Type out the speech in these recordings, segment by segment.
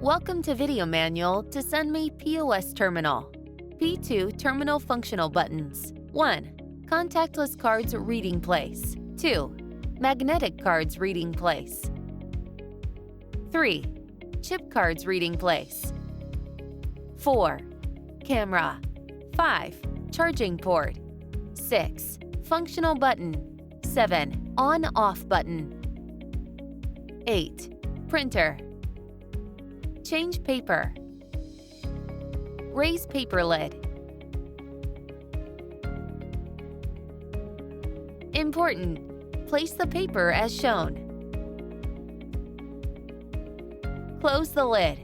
Welcome to Video Manual to SUNMI POS Terminal. P2 Terminal Functional Buttons. 1. Contactless Cards Reading Place. 2. Magnetic Cards Reading Place. 3. Chip Cards Reading Place. 4. Camera. 5. Charging port. 6. Functional button. 7. On-off button. 8. Printer. Change paper. Raise paper lid. Important: place the paper as shown. Close the lid.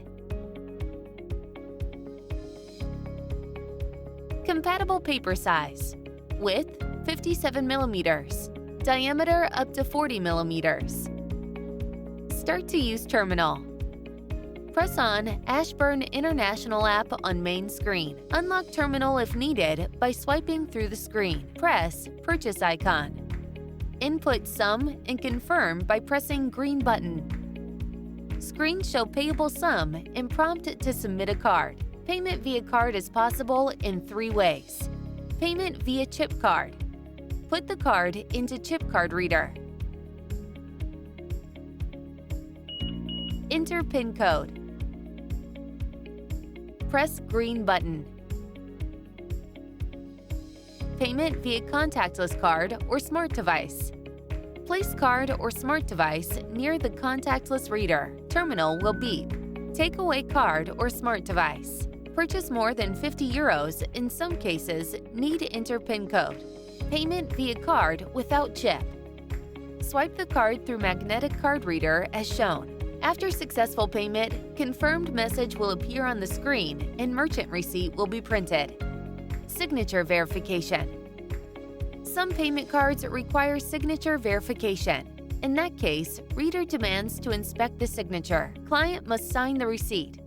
Compatible paper size. Width 57 mm. Diameter up to 40 mm. Start to use terminal. Press on ASHBURN International app on main screen. Unlock terminal if needed by swiping through the screen. Press Purchase icon. Input sum and confirm by pressing green button. Screen show payable sum and prompt to submit a card. Payment via card is possible in 3 ways. Payment via chip card. Put the card into chip card reader. Enter PIN code. Press green button. Payment via contactless card or smart device. Place card or smart device near the contactless reader. Terminal will beep. Take away card or smart device. Purchase more than 50 euros, in some cases, need to enter PIN code. Payment via card without chip. Swipe the card through magnetic card reader as shown. After successful payment, confirmed message will appear on the screen and merchant receipt will be printed. Signature verification. Some payment cards require signature verification. In that case, reader demands to inspect the signature. Client must sign the receipt.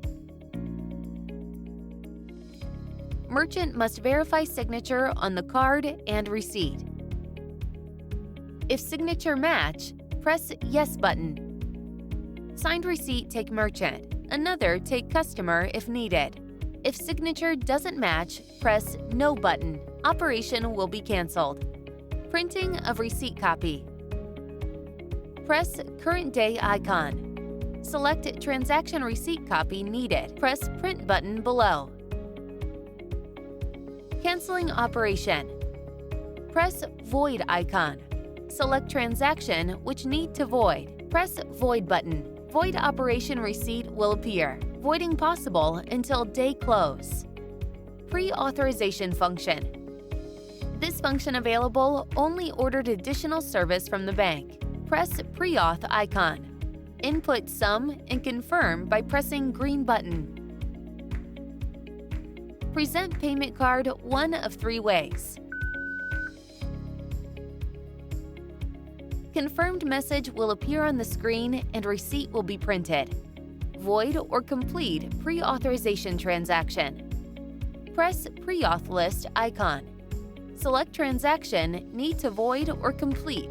Merchant must verify signature on the card and receipt. If signature match, press Yes button. Signed receipt take merchant, another take customer if needed. If signature doesn't match, press No button. Operation will be canceled. Printing of receipt copy. Press Current Day icon. Select Transaction Receipt Copy needed. Press Print button below. Canceling operation. Press Void icon. Select transaction which need to void. Press Void button. Void operation receipt will appear. Voiding possible until day close. Pre-authorization function. This function available only ordered additional service from the bank. Press Pre-auth icon. Input sum and confirm by pressing green button. Present payment card one of 3 ways. Confirmed message will appear on the screen and receipt will be printed. Void or complete pre-authorization transaction. Press Pre-auth list icon. Select transaction need to void or complete.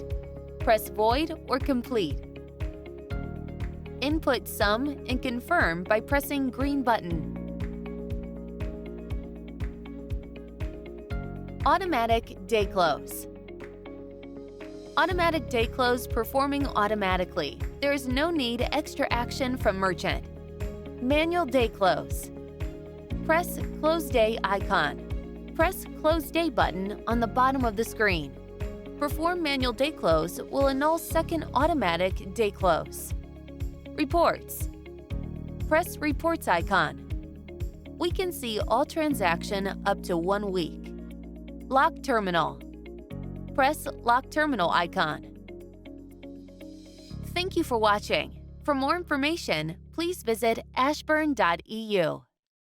Press Void or Complete. Input sum and confirm by pressing green button. Automatic day close. Automatic day close performing automatically. There is no need extra action from merchant. Manual day close. Press Close Day icon. Press Close Day button on the bottom of the screen. Perform manual day close will annul second automatic day close. Reports. Press Reports icon. We can see all transaction up to 1 week. Lock terminal. Press Lock Terminal icon. Thank you for watching. For more information, please visit ashburn.eu.